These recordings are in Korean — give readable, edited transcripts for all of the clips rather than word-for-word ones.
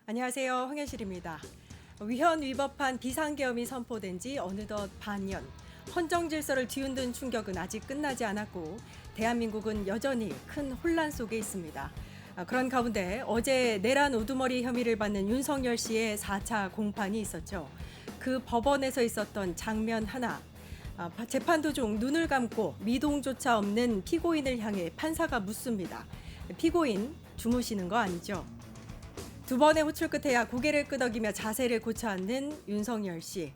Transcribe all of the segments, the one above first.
안녕하세요. 황현실입니다. 위헌 위법한 비상계엄이 선포된 지 어느덧 반년. 헌정 질서를 뒤흔든 충격은 아직 끝나지 않았고 대한민국은 여전히 큰 혼란 속에 있습니다. 그런 가운데 어제 내란 우두머리 혐의를 받는 윤석열 씨의 4차 공판이 있었죠. 그 법원에서 있었던 장면 하나. 재판 도중 눈을 감고 미동조차 없는 피고인을 향해 판사가 묻습니다. 피고인 주무시는 거 아니죠? 두 번의 호출 끝에야 고개를 끄덕이며 자세를 고쳐 앉는 윤석열 씨.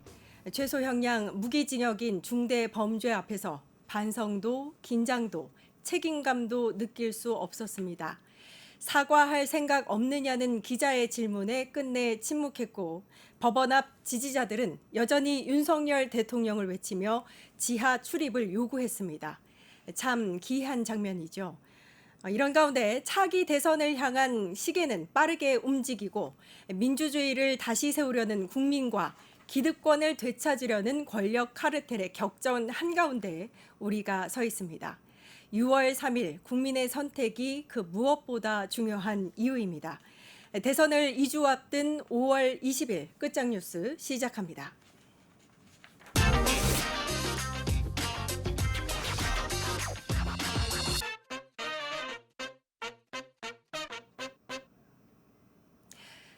최소 형량 무기징역인 중대 범죄 앞에서 반성도 긴장도 책임감도 느낄 수 없었습니다. 사과할 생각 없느냐는 기자의 질문에 끝내 침묵했고 법원 앞 지지자들은 여전히 윤석열 대통령을 외치며 지하 출입을 요구했습니다. 참 기이한 장면이죠. 이런 가운데 차기 대선을 향한 시계는 빠르게 움직이고 민주주의를 다시 세우려는 국민과 기득권을 되찾으려는 권력 카르텔의 격전 한가운데 우리가 서 있습니다. 6월 3일 국민의 선택이 그 무엇보다 중요한 이유입니다. 대선을 2주 앞둔 5월 20일 끝장 뉴스 시작합니다.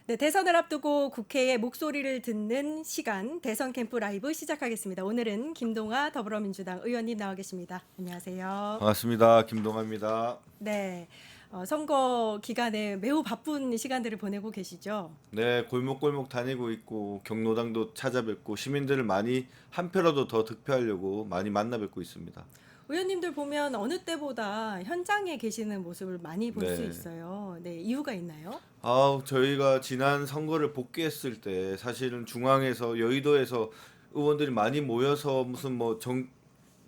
네, 대선을 앞두고 국회의 목소리를 듣는 시간 대선 캠프 라이브 시작하겠습니다. 오늘은 김동아 더불어민주당 의원님 나와 계십니다. 안녕하세요. 반갑습니다. 김동아입니다. 네, 선거 기간에 매우 바쁜 시간들을 보내고 계시죠? 네, 골목골목 다니고 있고 경로당도 찾아뵙고 시민들을 많이 한 표라도 더 득표하려고 많이 만나 뵙고 있습니다. 의원님들 보면 어느 때보다 현장에 계시는 모습을 많이 볼 수 네. 있어요. 네, 이유가 있나요? 저희가 지난 선거를 복귀했을 때 사실은 중앙에서 여의도에서 의원들이 많이 모여서 무슨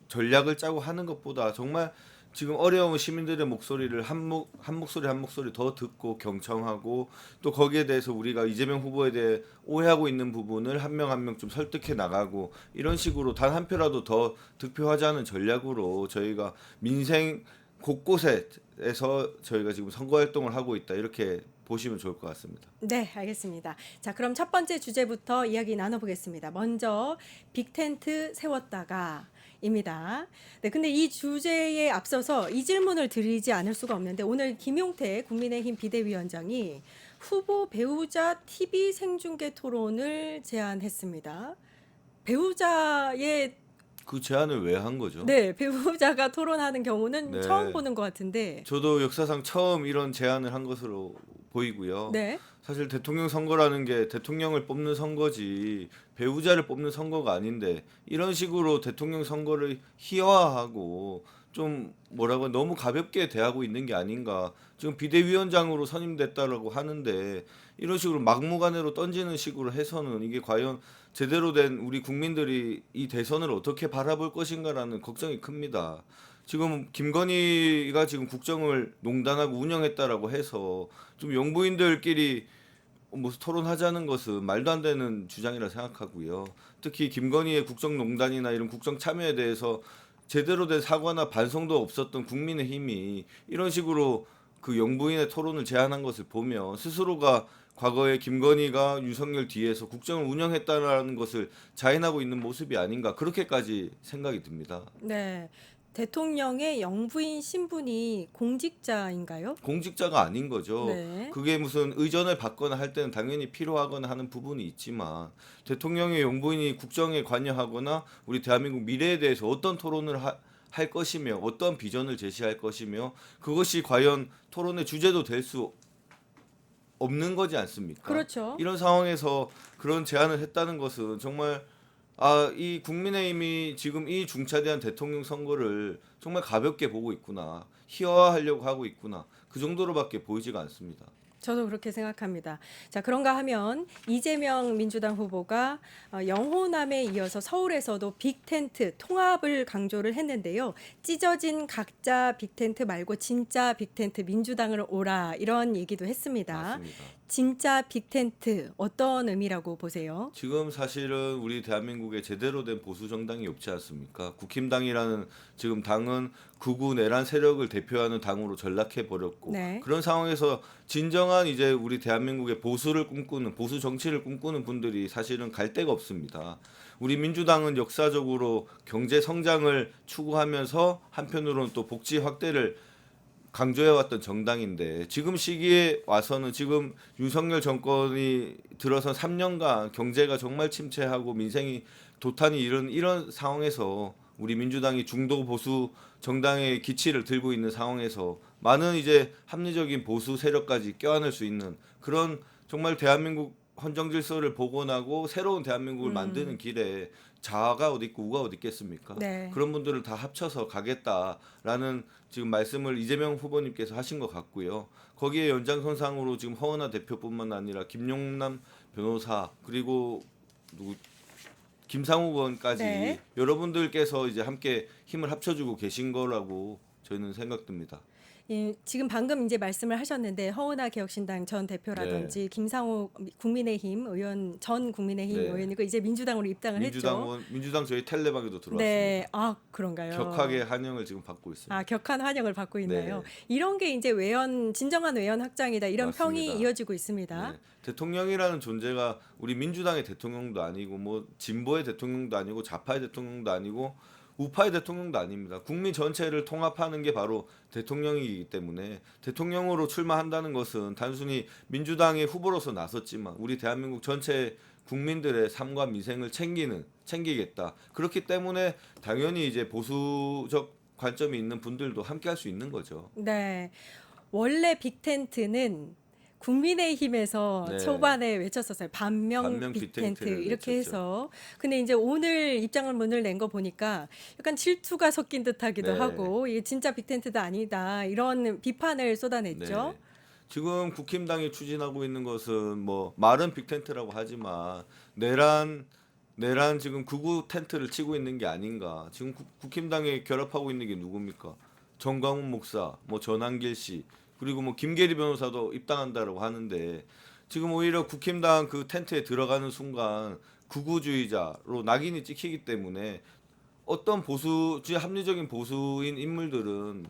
전략을 짜고 하는 것보다 정말 지금 어려운 시민들의 목소리를 한 목소리 한 목소리 더 듣고 경청하고 또 거기에 대해서 우리가 이재명 후보에 대해 오해하고 있는 부분을 한 명 한 명 좀 설득해 나가고 이런 식으로 단 한 표라도 더 득표하자는 전략으로 저희가 민생 곳곳에서 저희가 지금 선거 활동을 하고 있다 이렇게 보시면 좋을 것 같습니다. 네, 알겠습니다. 자, 그럼 첫 번째 주제부터 이야기 나눠보겠습니다. 먼저 빅텐트 세웠다가입니다. 네, 근데 이 주제에 앞서서 이 질문을 드리지 않을 수가 없는데 오늘 김용태 국민의힘 비대위원장이 후보 배우자 TV 생중계 토론을 제안했습니다. 배우자의 그 제안을 왜 한 거죠? 네, 배우자가 토론하는 경우는 네. 처음 보는 것 같은데. 저도 역사상 처음 이런 제안을 한 것으로 보이고요. 네. 사실 대통령 선거라는 게 대통령을 뽑는 선거지 배우자를 뽑는 선거가 아닌데 이런 식으로 대통령 선거를 희화화하고 좀 뭐라고 너무 가볍게 대하고 있는 게 아닌가. 지금 비대위원장으로 선임됐다라고 하는데 이런 식으로 막무가내로 던지는 식으로 해서는 이게 과연 제대로 된 우리 국민들이 이 대선을 어떻게 바라볼 것인가라는 걱정이 큽니다. 지금 김건희가 지금 국정을 농단하고 운영했다라고 해서 좀 영부인들끼리 뭐 토론하자는 것은 말도 안 되는 주장이라 생각하고요. 특히 김건희의 국정농단이나 이런 국정 참여에 대해서 제대로 된 사과나 반성도 없었던 국민의힘이 이런 식으로 그 영부인의 토론을 제안한 것을 보면 스스로가 과거에 김건희가 윤석열 뒤에서 국정을 운영했다라는 것을 자인하고 있는 모습이 아닌가 그렇게까지 생각이 듭니다. 네. 대통령의 영부인 신분이 공직자인가요? 공직자가 아닌 거죠. 네. 그게 무슨 의전을 받거나 할 때는 당연히 필요하거나 하는 부분이 있지만 대통령의 영부인이 국정에 관여하거나 우리 대한민국 미래에 대해서 어떤 토론을 할 것이며 어떤 비전을 제시할 것이며 그것이 과연 토론의 주제도 될 수 없는 거지 않습니까? 그렇죠. 이런 상황에서 그런 제안을 했다는 것은 정말 이 국민의힘이 지금 이 중차대한 대통령 선거를 정말 가볍게 보고 있구나. 희화화하려고 하고 있구나. 그 정도로밖에 보이지가 않습니다. 저도 그렇게 생각합니다. 자, 그런가 하면 이재명 민주당 후보가 영호남에 이어서 서울에서도 빅텐트 통합을 강조를 했는데요. 찢어진 각자 빅텐트 말고 진짜 빅텐트 민주당으로 오라 이런 얘기도 했습니다. 맞습니다. 진짜 빅텐트 어떤 의미라고 보세요? 지금 사실은 우리 대한민국에 제대로 된 보수 정당이 없지 않습니까? 국힘당이라는 지금 당은 극우 내란 세력을 대표하는 당으로 전락해 버렸고 네. 그런 상황에서 진정한 이제 우리 대한민국의 보수를 꿈꾸는 보수 정치를 꿈꾸는 분들이 사실은 갈 데가 없습니다. 우리 민주당은 역사적으로 경제 성장을 추구하면서 한편으로는 또 복지 확대를 강조해왔던 정당인데 지금 시기에 와서는 지금 윤석열 정권이 들어선 3년간 경제가 정말 침체하고 민생이 도탄이 이런 상황에서 우리 민주당이 중도 보수 정당의 기치를 들고 있는 상황에서 많은 이제 합리적인 보수 세력까지 껴안을 수 있는 그런 정말 대한민국 헌정 질서를 복원하고 새로운 대한민국을 만드는 길에 자아가 어디 있고 우가 어디 있겠습니까? 네. 그런 분들을 다 합쳐서 가겠다라는 지금 말씀을 이재명 후보님께서 하신 것 같고요. 거기에 연장선상으로 지금 허은하 대표뿐만 아니라 김용남 변호사 그리고 누구 김상우 의원까지 네. 여러분들께서 이제 함께 힘을 합쳐주고 계신 거라고 저희는 생각됩니다. 지금 방금 이제 말씀을 하셨는데 허은하 개혁신당 전 대표라든지 김상호 국민의힘 의원 전 국민의힘 네. 의원이고 이제 민주당으로 입당을 했죠. 민주당 저희 텔레방에도 들어왔습니다. 네, 아 그런가요? 격하게 환영을 지금 받고 있습니다. 아 격한 환영을 받고 있나요? 네. 이런 게 이제 진정한 외연 확장이다 이런 맞습니다. 평이 이어지고 있습니다. 네. 대통령이라는 존재가 우리 민주당의 대통령도 아니고 뭐 진보의 대통령도 아니고 좌파의 대통령도 아니고 우파의 대통령도 아닙니다. 국민 전체를 통합하는 게 바로 대통령이기 때문에 대통령으로 출마한다는 것은 단순히 민주당의 후보로서 나섰지만 우리 대한민국 전체 국민들의 삶과 민생을 챙기겠다. 그렇기 때문에 당연히 이제 보수적 관점이 있는 분들도 함께 할 수 있는 거죠. 네, 원래 빅텐트는 국민의힘에서 네. 초반에 외쳤었어요. 반명 반명 빅텐트 빅텐트를 이렇게 외쳤죠. 해서. 근데 이제 오늘 입장을 문을 낸 거 보니까 약간 질투가 섞인 듯하기도 네. 하고 이게 진짜 빅텐트도 아니다 이런 비판을 쏟아냈죠. 네. 지금 국힘당이 추진하고 있는 것은 뭐 말은 빅텐트라고 하지만 내란 지금 극우 텐트를 치고 있는 게 아닌가. 지금 국힘당에 결합하고 있는 게 누굽니까? 정광훈 목사, 뭐 전한길 씨, 그리고 뭐 김계리 변호사도 입당한다라고 하는데 지금 오히려 국힘당 그 텐트에 들어가는 순간 극우주의자로 낙인이 찍히기 때문에 어떤 합리적인 보수인 인물들은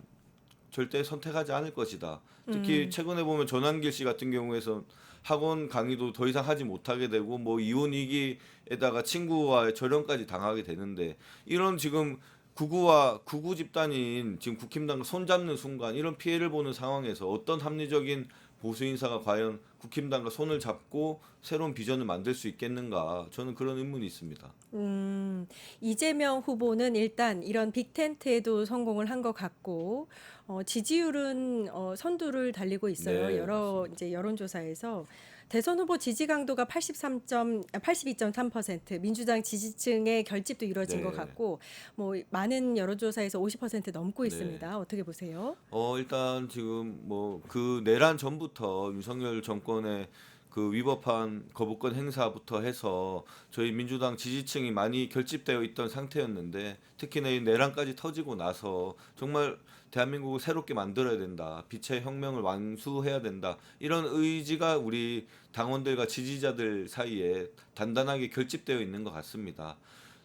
절대 선택하지 않을 것이다. 특히 최근에 보면 전환길 씨 같은 경우에선 학원 강의도 더 이상 하지 못하게 되고 뭐 이혼 위기에다가 친구와의 절연까지 당하게 되는데 이런 지금 극우 집단인 지금 국힘당과 손잡는 순간 이런 피해를 보는 상황에서 어떤 합리적인 보수 인사가 과연 국힘당과 손을 잡고 새로운 비전을 만들 수 있겠는가 저는 그런 의문이 있습니다. 이재명 후보는 일단 이런 빅텐트에도 성공을 한 것 같고 지지율은 선두를 달리고 있어요. 네, 여러 맞습니다. 이제 여론조사에서 대선 후보 지지 강도가 82.3%, 민주당 지지층의 결집도 이루어진 네. 것 같고 뭐 많은 여론조사에서 50% 넘고 네. 있습니다. 어떻게 보세요? 일단 지금 뭐 그 내란 전부터 윤석열 정권의 그 위법한 거부권 행사부터 해서 저희 민주당 지지층이 많이 결집되어 있던 상태였는데 특히나 이 내란까지 터지고 나서 정말 대한민국을 새롭게 만들어야 된다. 빛의 혁명을 완수해야 된다. 이런 의지가 우리 당원들과 지지자들 사이에 단단하게 결집되어 있는 것 같습니다.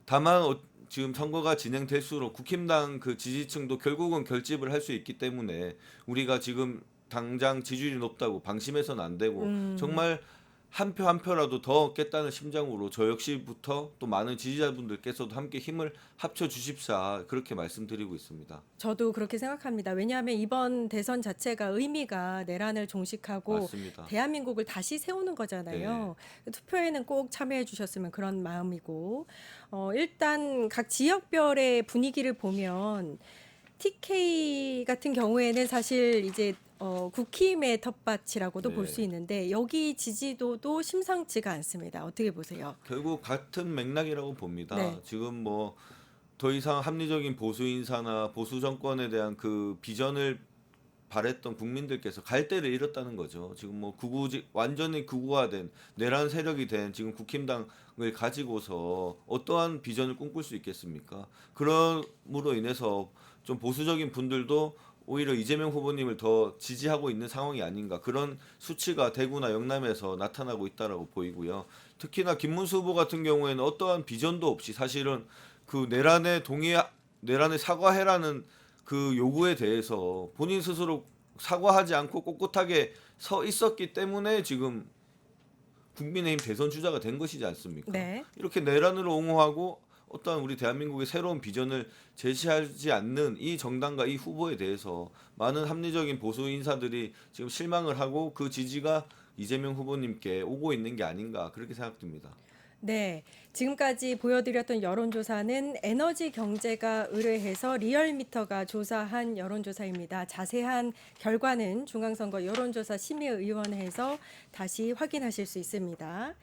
다만 지금 선거가 진행될수록 국힘당 그 지지층도 결국은 결집을 할 수 있기 때문에 우리가 지금 당장 지지율이 높다고 방심해서는 안 되고 정말 한 표 한 표라도 더 얻겠다는 심정으로 저 역시부터 또 많은 지지자분들께서도 함께 힘을 합쳐 주십사 그렇게 말씀드리고 있습니다. 저도 그렇게 생각합니다. 왜냐하면 이번 대선 자체가 의미가 내란을 종식하고 맞습니다. 대한민국을 다시 세우는 거잖아요. 투표에는 꼭 참여해 주셨으면 그런 마음이고 일단 각 지역별의 분위기를 보면 TK 같은 경우에는 사실 이제 국힘의 텃밭이라고도 볼 수 네. 있는데 여기 지지도도 심상치가 않습니다. 어떻게 보세요? 결국 같은 맥락이라고 봅니다. 네. 지금 뭐 더 이상 합리적인 보수 인사나 보수 정권에 대한 그 비전을 바랬던 국민들께서 갈 데를 잃었다는 거죠. 지금 뭐 완전히 극우화된 내란 세력이 된 지금 국힘당을 가지고서 어떠한 비전을 꿈꿀 수 있겠습니까? 그럼으로 인해서 좀 보수적인 분들도 오히려 이재명 후보님을 더 지지하고 있는 상황이 아닌가 그런 수치가 대구나 영남에서 나타나고 있다라고 보이고요. 특히나 김문수 후보 같은 경우에는 어떠한 비전도 없이 사실은 그 내란에 사과해라는 그 요구에 대해서 본인 스스로 사과하지 않고 꼿꼿하게 서 있었기 때문에 지금 국민의힘 대선 주자가 된 것이지 않습니까? 네. 이렇게 내란을 옹호하고 어떠한 우리 대한민국의 새로운 비전을 제시하지 않는 이 정당과 이 후보에 대해서 많은 합리적인 보수 인사들이 지금 실망을 하고 그 지지가 이재명 후보님께 오고 있는 게 아닌가 그렇게 생각됩니다. 네, 지금까지 보여드렸던 여론조사는 에너지 경제가 의뢰해서 리얼미터가 조사한 여론조사입니다. 자세한 결과는 중앙선거 여론조사 심의위원회에서 다시 확인하실 수 있습니다.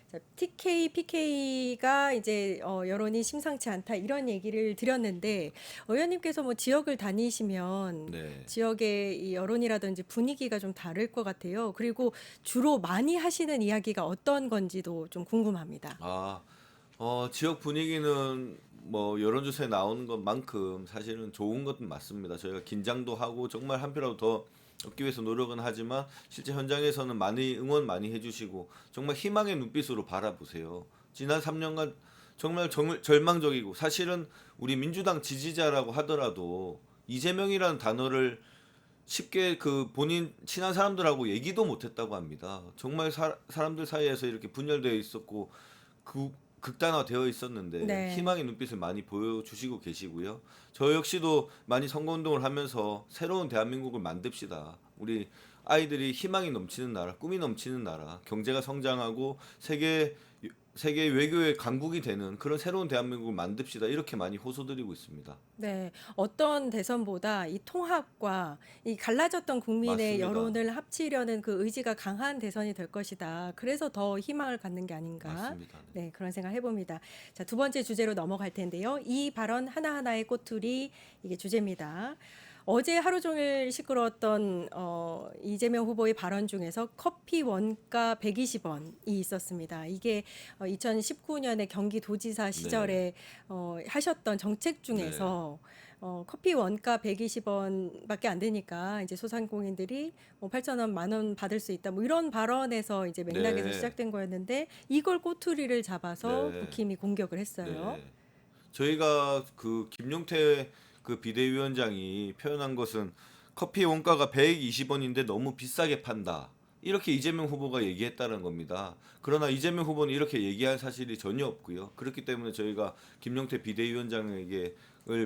자, TK, PK가 이제 여론이 심상치 않다 이런 얘기를 드렸는데 의원님께서 뭐 지역을 다니시면 네. 지역의 이 여론이라든지 분위기가 좀 다를 것 같아요. 그리고 주로 많이 하시는 이야기가 어떤 건지도 좀 궁금합니다. 지역 분위기는 뭐 여론조사에 나오는 것만큼 사실은 좋은 것은 맞습니다. 저희가 긴장도 하고 정말 한 표라도 더 얻기 위해서 노력은 하지만 실제 현장에서는 많이 응원 많이 해주시고 정말 희망의 눈빛으로 바라보세요. 지난 3년간 정말 절망적이고 사실은 우리 민주당 지지자라고 하더라도 이재명이라는 단어를 쉽게 그 본인 친한 사람들하고 얘기도 못했다고 합니다. 정말 사람들 사이에서 이렇게 분열되어 있었고 극단화되어 있었는데 네. 희망의 눈빛을 많이 보여주시고 계시고요. 저 역시도 많이 선거운동을 하면서 새로운 대한민국을 만듭시다. 우리 아이들이 희망이 넘치는 나라, 꿈이 넘치는 나라, 경제가 성장하고 세계 외교의 강국이 되는 그런 새로운 대한민국을 만듭시다. 이렇게 많이 호소드리고 있습니다. 네, 어떤 대선보다 이 통합과 이 갈라졌던 국민의 맞습니다. 여론을 합치려는 그 의지가 강한 대선이 될 것이다. 그래서 더 희망을 갖는 게 아닌가. 맞습니다. 네. 네, 그런 생각 해봅니다. 자, 두 번째 주제로 넘어갈 텐데요. 이 발언 하나하나의 꼬투리 이게 주제입니다. 어제 하루 종일 시끄러웠던 이재명 후보의 발언 중에서 커피 원가 120원이 있었습니다. 이게 2019년에 경기도지사 시절에 하셨던 정책 중에서 커피 원가 120원밖에 안 되니까 이제 소상공인들이 8천 원, 만 원 받을 수 있다. 뭐 이런 발언에서 이제 맥락에서 네. 시작된 거였는데 이걸 꼬투리를 잡아서 네. 국힘이 공격을 했어요. 네. 저희가 그 김용태 그 비대위원장이 표현한 것은 커피 원가가 120원인데 너무 비싸게 판다. 이렇게 이재명 후보가 얘기했다는 겁니다. 그러나 이재명 후보는 이렇게 얘기할 사실이 전혀 없고요. 그렇기 때문에 저희가 김용태 비대위원장에게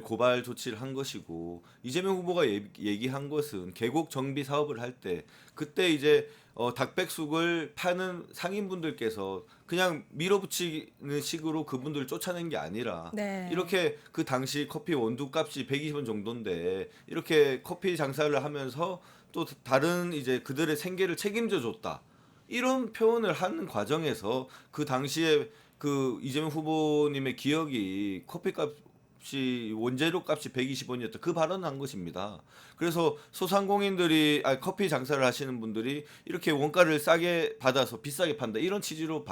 고발 조치를 한 것이고 이재명 후보가 얘기한 것은 계곡 정비 사업을 할 때 그때 이제 닭백숙을 파는 상인분들께서 그냥 밀어붙이는 식으로 그분들을 쫓아낸 게 아니라 네. 이렇게 그 당시 커피 원두 값이 120원 정도인데 이렇게 커피 장사를 하면서 또 다른 이제 그들의 생계를 책임져 줬다. 이런 표현을 하는 과정에서 그 당시에 그 이재명 후보님의 기억이 커피값이 원재료 값이 120원이었다. 그 발언을 한 것입니다. 그래서 소상공인들이 커피 장사를 하시는 분들이 이렇게 원가를 싸게 받아서 비싸게 판다. 이런 취지로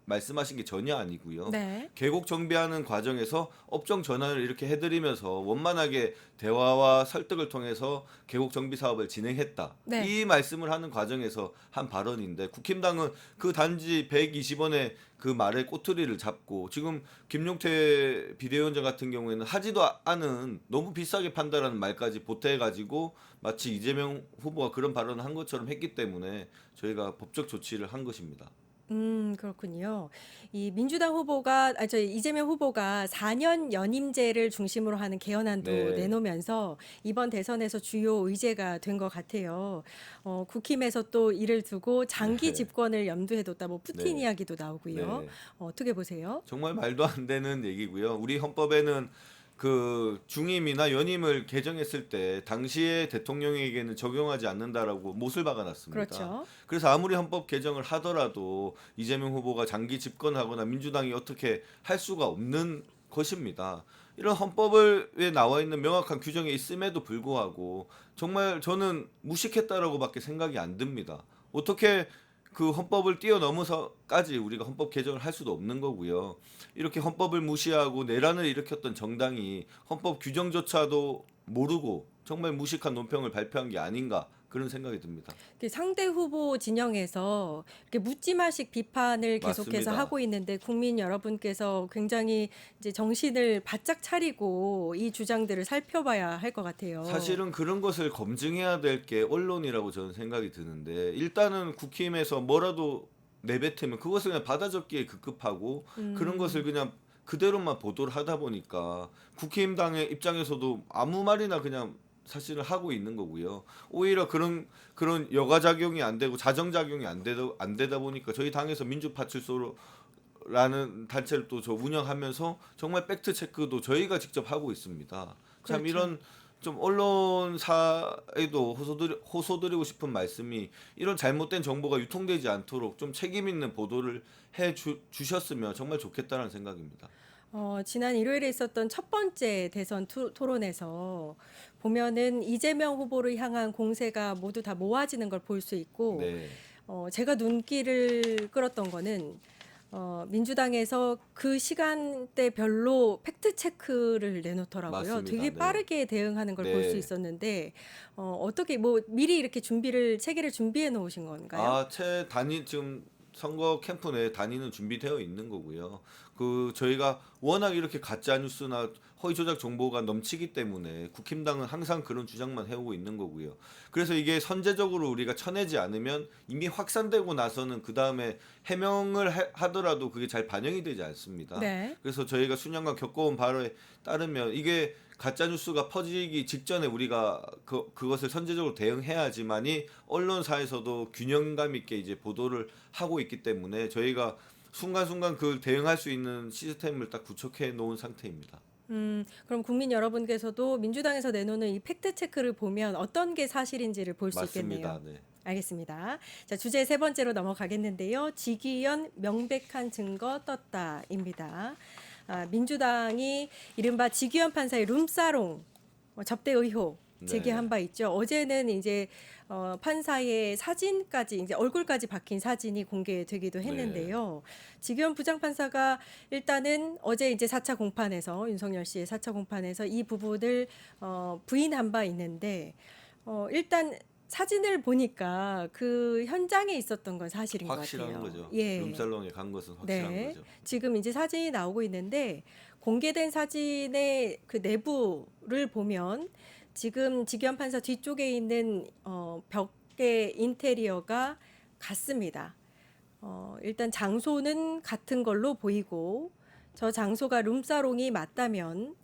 말씀하신 게 전혀 아니고요. 네. 계곡 정비하는 과정에서 업종 전환을 이렇게 해드리면서 원만하게 대화와 설득을 통해서 계곡 정비 사업을 진행했다. 네. 이 말씀을 하는 과정에서 한 발언인데 국힘당은 그 단지 120원의 그 말에 꼬투리를 잡고 지금 김용태 비대위원장 같은 경우에는 하지도 않은 너무 비싸게 판다라는 말까지 보태가지고 마치 이재명 후보가 그런 발언을 한 것처럼 했기 때문에 저희가 법적 조치를 한 것입니다. 그렇군요. 이 민주당 후보가, 이재명 후보가 4년 연임제를 중심으로 하는 개헌안도 네. 내놓으면서 이번 대선에서 주요 의제가 된 것 같아요. 국힘에서 또 이를 두고 장기 네. 집권을 염두에 뒀다, 뭐 푸틴 네. 이야기도 나오고요. 네. 어떻게 보세요? 정말 말도 안 되는 얘기고요. 우리 헌법에는 그 중임이나 연임을 개정했을 때 당시의 대통령에게는 적용하지 않는다라고 못을 박아놨습니다. 그렇죠. 그래서 아무리 헌법 개정을 하더라도 이재명 후보가 장기 집권하거나 민주당이 어떻게 할 수가 없는 것입니다. 이런 헌법에 나와 있는 명확한 규정이 있음에도 불구하고 정말 저는 무식했다라고밖에 생각이 안 듭니다. 어떻게 그 헌법을 뛰어넘어서까지 우리가 헌법 개정을 할 수도 없는 거고요. 이렇게 헌법을 무시하고 내란을 일으켰던 정당이 헌법 규정조차도 모르고 정말 무식한 논평을 발표한 게 아닌가 그런 생각이 듭니다. 그 상대 후보 진영에서 이렇게 묻지마식 비판을 계속해서 맞습니다. 하고 있는데 국민 여러분께서 굉장히 이제 정신을 바짝 차리고 이 주장들을 살펴봐야 할 것 같아요. 사실은 그런 것을 검증해야 될 게 언론이라고 저는 생각이 드는데 일단은 국힘에서 뭐라도 내뱉으면 그것을 그냥 받아적기에 급급하고 그런 것을 그냥 그대로만 보도를 하다 보니까 국힘당의 입장에서도 아무 말이나 그냥 사실은 하고 있는 거고요. 오히려 그런 여과작용이 안 되고 자정작용이 안 되다 보니까 저희 당에서 민주파출소라는 단체를 또 저 운영하면서 정말 팩트 체크도 저희가 직접 하고 있습니다. 참 그렇죠. 이런 좀 언론사에도 호소드리고 싶은 말씀이 이런 잘못된 정보가 유통되지 않도록 좀 책임 있는 보도를 주셨으면 정말 좋겠다는 생각입니다. 지난 일요일에 있었던 첫 번째 대선 토론에서 보면은 이재명 후보를 향한 공세가 모두 다 모아지는 걸 볼 수 있고, 네, 제가 눈길을 끌었던 거는 민주당에서 그 시간대별로 팩트 체크를 내놓더라고요. 맞습니다. 되게 네. 빠르게 대응하는 걸 볼 수 네. 있었는데 어떻게 뭐 미리 이렇게 체계를 준비해 놓으신 건가요? 제 단위 지금 선거 캠프 내 단위는 준비되어 있는 거고요. 그 저희가 워낙 이렇게 가짜 뉴스나 허위 조작 정보가 넘치기 때문에 국힘당은 항상 그런 주장만 해오고 있는 거고요. 그래서 이게 선제적으로 우리가 쳐내지 않으면 이미 확산되고 나서는 그 다음에 해명을 하더라도 그게 잘 반영이 되지 않습니다. 네. 그래서 저희가 수년간 겪어온 바에 따르면 이게 가짜 뉴스가 퍼지기 직전에 우리가 그것을 선제적으로 대응해야지만이 언론사에서도 균형감 있게 이제 보도를 하고 있기 때문에 저희가 순간순간 그 대응할 수 있는 시스템을 딱 구축해 놓은 상태입니다. 그럼 국민 여러분께서도 민주당에서 내놓는 이 팩트 체크를 보면 어떤 게 사실인지를 볼 수 있겠네요. 맞습니다. 네. 알겠습니다. 자, 주제 세 번째로 넘어가겠는데요. 지기현 명백한 증거 떴다입니다. 민주당이 이른바 지기현 판사의 룸사롱 접대 의혹 제기한 바 있죠. 어제는 이제 판사의 사진까지 이제 얼굴까지 박힌 사진이 공개되기도 했는데요. 지기현 부장판사가 일단은 어제 이제 4차 공판에서 윤석열 씨의 4차 공판에서 이 부분을 부인한 바 있는데 일단 사진을 보니까 그 현장에 있었던 건 사실인 것 확실한 같아요. 거죠. 예. 룸살롱에 간 것은 확실한 네. 거죠. 지금 이제 사진이 나오고 있는데 공개된 사진의 그 내부를 보면 지금 지기현 판사 뒤쪽에 있는 벽의 인테리어가 같습니다. 일단 장소는 같은 걸로 보이고 저 장소가 룸사롱이 맞다면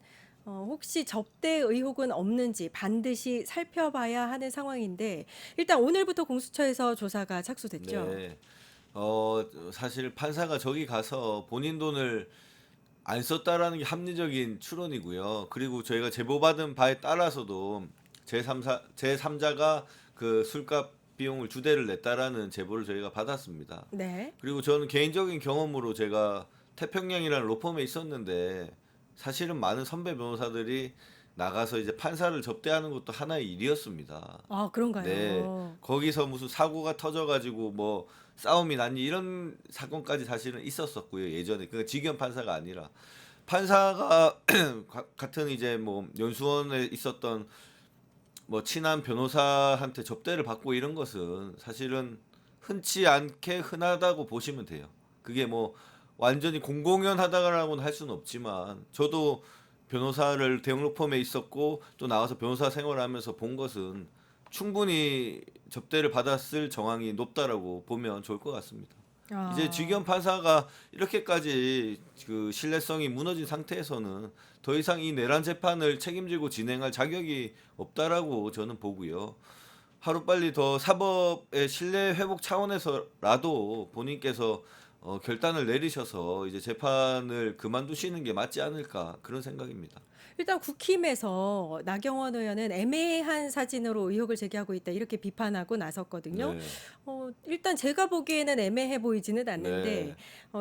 혹시 접대 의혹은 없는지 반드시 살펴봐야 하는 상황인데 일단 오늘부터 공수처에서 조사가 착수됐죠. 네. 사실 판사가 저기 가서 본인 돈을 안 썼다라는 게 합리적인 추론이고요. 그리고 저희가 제보받은 바에 따라서도 제3자가 그 술값 비용을 주대를 냈다라는 제보를 저희가 받았습니다. 네. 그리고 저는 개인적인 경험으로 제가 태평양이라는 로펌에 있었는데 사실은 많은 선배 변호사들이 나가서 이제 판사를 접대하는 것도 하나의 일이었습니다. 그런가요? 네, 거기서 무슨 사고가 터져가지고 뭐 싸움이 났니 이런 사건까지 사실은 있었었고요 예전에. 그 지기현 판사가 아니라 판사가 같은 이제 뭐 연수원에 있었던 뭐 친한 변호사한테 접대를 받고 이런 것은 사실은 흔치 않게 흔하다고 보시면 돼요. 그게 뭐 완전히 공공연하다라고는 할 수는 없지만 저도 변호사를 대형 로펌에 있었고 또 나와서 변호사 생활하면서 본 것은 충분히 접대를 받았을 정황이 높다라고 보면 좋을 것 같습니다. 이제 지기현 판사가 이렇게까지 그 신뢰성이 무너진 상태에서는 더 이상 이 내란 재판을 책임지고 진행할 자격이 없다라고 저는 보고요. 하루빨리 더 사법의 신뢰 회복 차원에서라도 본인께서 결단을 내리셔서 이제 재판을 그만두시는 게 맞지 않을까 그런 생각입니다. 일단 국힘에서 나경원 의원은 애매한 사진으로 의혹을 제기하고 있다 이렇게 비판하고 나섰거든요. 네. 일단 제가 보기에는 애매해 보이지는 않는데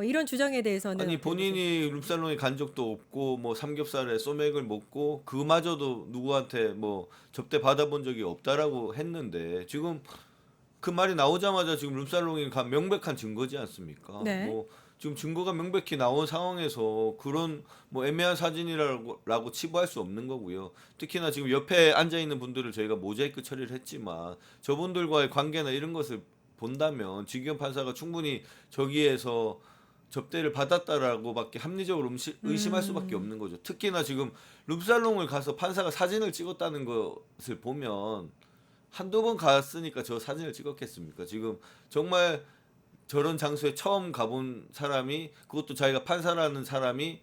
이런 주장에 대해서는 아니 어떻게 보세요? 본인이 룸살롱에 간 적도 없고 뭐 삼겹살에 소맥을 먹고 그마저도 누구한테 뭐 접대 받아본 적이 없다라고 했는데 지금 그 말이 나오자마자 지금 룸살롱이 명백한 증거지 않습니까? 네. 뭐 지금 증거가 명백히 나온 상황에서 그런 뭐 애매한 사진이라고 치부할 수 없는 거고요. 특히나 지금 옆에 앉아 있는 분들을 저희가 모자이크 처리를 했지만 저분들과의 관계나 이런 것을 본다면 지기현 판사가 충분히 저기에서 접대를 받았다라고밖에 합리적으로 의심할 수밖에 음. 없는 거죠. 특히나 지금 룸살롱을 가서 판사가 사진을 찍었다는 것을 보면 한두 번 갔으니까 저 사진을 찍었겠습니까? 지금 정말 저런 장소에 처음 가본 사람이, 그것도 자기가 판사라는 사람이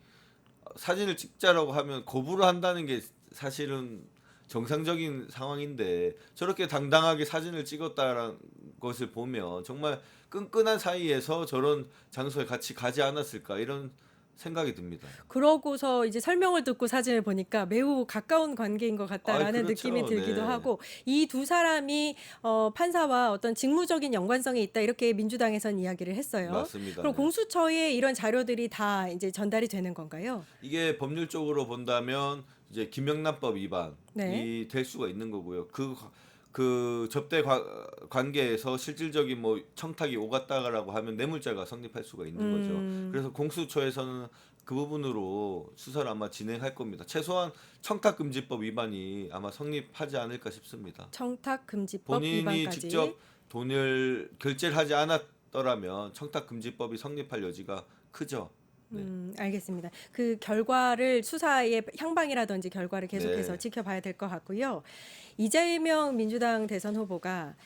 사진을 찍자라고 하면 거부를 한다는 게 사실은 정상적인 상황인데, 저렇게 당당하게 사진을 찍었다는 것을 보면 정말 끈끈한 사이에서 저런 장소에 같이 가지 않았을까, 이런 생각이 듭니다. 그러고서 이제 설명을 듣고 사진을 보니까 매우 가까운 관계인 것 같다라는 그렇죠. 느낌이 들기도 네. 하고, 이 두 사람이 판사와 어떤 직무적인 연관성이 있다 이렇게 민주당에선 이야기를 했어요. 맞습니다. 그럼 네. 공수처에 이런 자료들이 다 이제 전달이 되는 건가요? 이게 법률적으로 본다면 이제 김영란법 위반이 네. 될 수가 있는 거고요. 그 접대 관계에서 실질적인 뭐 청탁이 오갔다라고 하면 뇌물죄가 성립할 수가 있는 거죠. 음. 그래서 공수처에서는 그 부분으로 수사를 아마 진행할 겁니다. 최소한 청탁금지법 위반이 아마 성립하지 않을까 싶습니다. 청탁금지법 본인이 위반까지. 직접 돈을 결제를 하지 않았더라면 청탁금지법이 성립할 여지가 크죠. 네. 알겠습니다. 그 결과를 수사의 향방이라든지 결과를 계속해서 네. 지켜봐야 될 것 같고요. 이재명 민주당 대선 후보가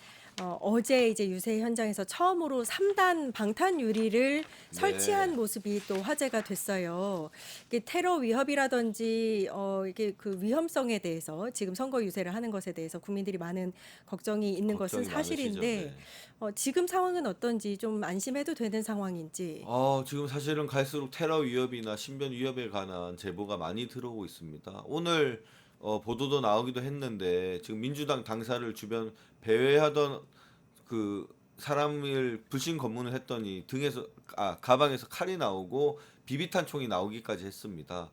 어제 이제 유세 현장에서 처음으로 3단 방탄 유리를 설치한 네. 모습이 또 화제가 됐어요. 이게 테러 위협이라든지 이게 그 위험성에 대해서 지금 선거 유세를 하는 것에 대해서 국민들이 많은 걱정이 있는 것은 걱정이 많으시죠. 사실인데 네. 지금 상황은 어떤지 좀 안심해도 되는 상황인지. 지금 사실은 갈수록 테러 위협이나 신변 위협에 관한 제보가 많이 들어오고 있습니다. 오늘 보도도 나오기도 했는데, 지금 민주당 당사를 주변 배회하던 그 사람을 불신 검문을 했더니 가방에서 칼이 나오고 비비탄 총이 나오기까지 했습니다.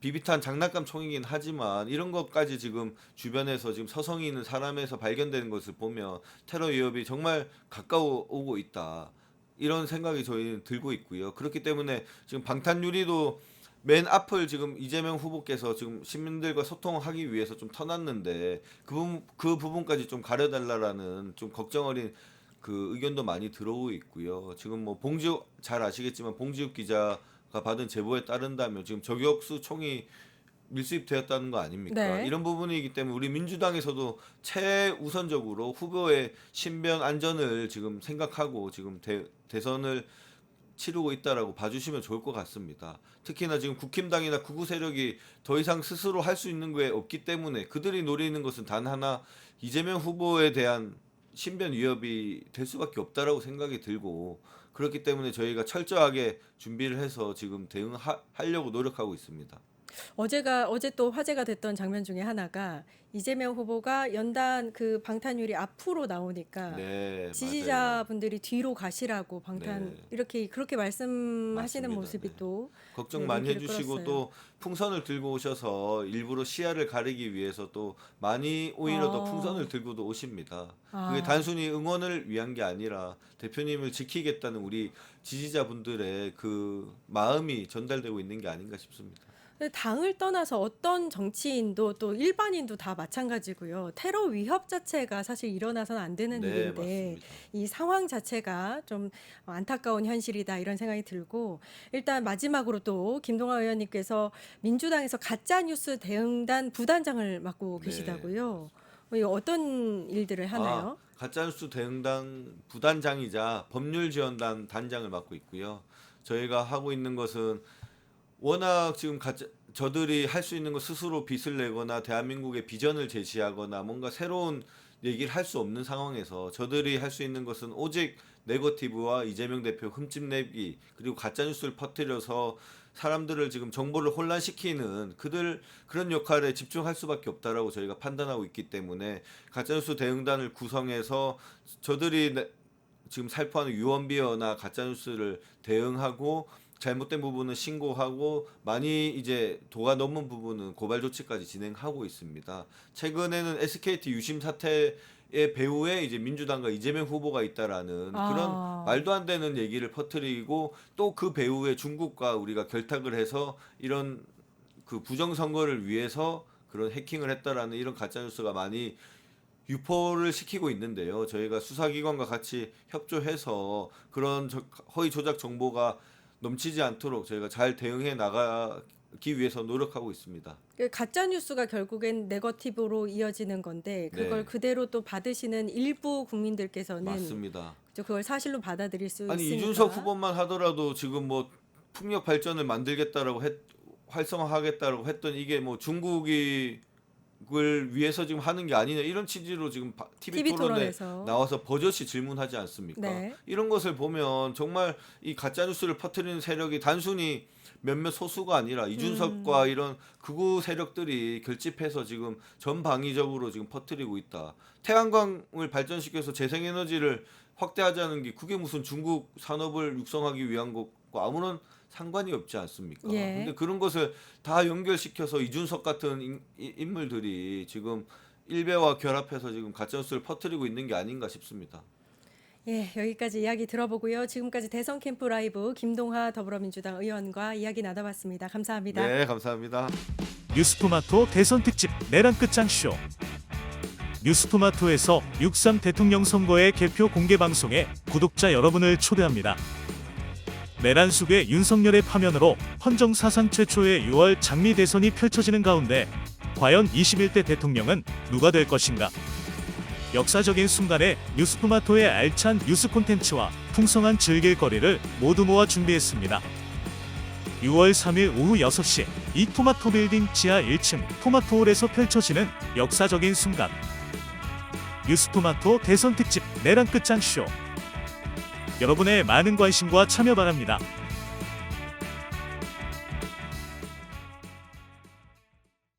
비비탄 장난감 총이긴 하지만 이런 것까지 지금 주변에서 지금 서성이 있는 사람에서 발견되는 것을 보면 테러 위협이 정말 가까워오고 있다, 이런 생각이 저희는 들고 있고요. 그렇기 때문에 지금 방탄유리도 맨 앞을 지금 이재명 후보께서 지금 시민들과 소통하기 위해서 좀 터놨는데, 그 부분까지 좀 가려달라라는 좀 걱정 어린 그 의견도 많이 들어오고 있고요. 지금 뭐 잘 아시겠지만 봉지욱 기자가 받은 제보에 따른다면 지금 저격수 총이 밀수입되었다는 거 아닙니까? 네. 이런 부분이기 때문에 우리 민주당에서도 최우선적으로 후보의 신변 안전을 지금 생각하고 지금 대선을 치르고 있다라고 봐주시면 좋을 것 같습니다. 특히나 지금 국힘당이나 극우 세력이 더 이상 스스로 할 수 있는 게 없기 때문에 그들이 노리는 것은 단 하나, 이재명 후보에 대한 신변 위협이 될 수밖에 없다라고 생각이 들고, 그렇기 때문에 저희가 철저하게 준비를 해서 지금 대응하려고 노력하고 있습니다. 어제 또 화제가 됐던 장면 중에 하나가 이재명 후보가 연단 그 방탄유리 앞으로 나오니까 네, 맞아요. 지지자분들이 뒤로 가시라고 방탄 네. 이렇게 그렇게 말씀하시는 맞습니다. 모습이 네. 또 걱정 많이 인기를 해주시고 끌었어요. 또 풍선을 들고 오셔서 일부러 시야를 가리기 위해서 또 많이 오히려 더 어. 풍선을 들고도 오십니다. 아. 그게 단순히 응원을 위한 게 아니라 대표님을 지키겠다는 우리 지지자분들의 그 마음이 전달되고 있는 게 아닌가 싶습니다. 근데 당을 떠나서 어떤 정치인도 또 일반인도 다 마찬가지고요. 테러 위협 자체가 사실 일어나서는 안 되는 네, 일인데 맞습니다. 이 상황 자체가 좀 안타까운 현실이다 이런 생각이 들고, 일단 마지막으로 또 김동완 의원님께서 민주당에서 가짜 뉴스 대응단 부단장을 맡고 네, 계시다고요. 이거 어떤 일들을 하나요? 가짜뉴스 대응단 부단장이자 법률지원단 단장을 맡고 있고요. 저희가 하고 있는 것은 워낙 지금 저들이 할 수 있는 거 스스로 빚을 내거나 대한민국의 비전을 제시하거나 뭔가 새로운 얘기를 할 수 없는 상황에서 저들이 할 수 있는 것은 오직 네거티브와 이재명 대표 흠집내기, 그리고 가짜뉴스를 퍼뜨려서 사람들을 지금 정보를 혼란시키는 그런 역할에 집중할 수밖에 없다라고 저희가 판단하고 있기 때문에 가짜뉴스 대응단을 구성해서 저들이 지금 살포하는 유언비어나 가짜뉴스를 대응하고, 잘못된 부분은 신고하고, 많이 이제 도가 넘은 부분은 고발 조치까지 진행하고 있습니다. 최근에는 SKT 유심 사태 배후에 이제 민주당과 이재명 후보가 있다라는 그런 말도 안 되는 얘기를 퍼뜨리고 또 그 배후에 중국과 우리가 결탁을 해서 이런 그 부정선거를 위해서 그런 해킹을 했다라는 이런 가짜뉴스가 많이 유포를 시키고 있는데요. 저희가 수사기관과 같이 협조해서 그런 허위 조작 정보가 넘치지 않도록 저희가 잘 대응해 나가기 위해서 노력하고 있습니다. 가짜 뉴스가 결국엔 네거티브로 이어지는 건데 그걸 네. 그대로 또 받으시는 일부 국민들께서는 맞습니다. 그걸 사실로 받아들일 수 아니 있으니까. 이준석 후보만 하더라도 지금 뭐 풍력 발전을 만들겠다라고 활성화하겠다라고 했던 이게 뭐 중국이 을 위해서 지금 하는 게 아니냐 이런 취지로 지금 TV 토론에 토론에서 나와서 버젓이 질문하지 않습니까? 네. 이런 것을 보면 정말 이 가짜 뉴스를 퍼뜨리는 세력이 단순히 몇몇 소수가 아니라 이준석과 이런 극우 세력들이 결집해서 지금 전방위적으로 지금 퍼뜨리고 있다. 태양광을 발전시켜서 재생에너지를 확대하자는 게 그게 무슨 중국 산업을 육성하기 위한 것과 아무런 상관이 없지 않습니까? 예. 근데 그런 것을 다 연결시켜서 이준석 같은 인물들이 지금 일베와 결합해서 지금 가짜뉴스를 퍼뜨리고 있는 게 아닌가 싶습니다. 예, 여기까지 이야기 들어보고요. 지금까지 대선 캠프 라이브 김동하 더불어민주당 의원과 이야기 나눠봤습니다. 감사합니다. 네, 감사합니다. 뉴스토마토 대선 특집 내란 끝장쇼. 뉴스토마토에서 6.3 대통령 선거의 개표 공개 방송에 구독자 여러분을 초대합니다. 내란 속의 윤석열의 파면으로 헌정 사상 최초의 6월 장미 대선이 펼쳐지는 가운데 과연 21대 대통령은 누가 될 것인가? 역사적인 순간에 뉴스토마토의 알찬 뉴스 콘텐츠와 풍성한 즐길거리를 모두 모아 준비했습니다. 6월 3일 오후 6시 이 토마토 빌딩 지하 1층 토마토홀에서 펼쳐지는 역사적인 순간. 뉴스토마토 대선 특집 내란 끝장쇼. 여러분의 많은 관심과 참여 바랍니다.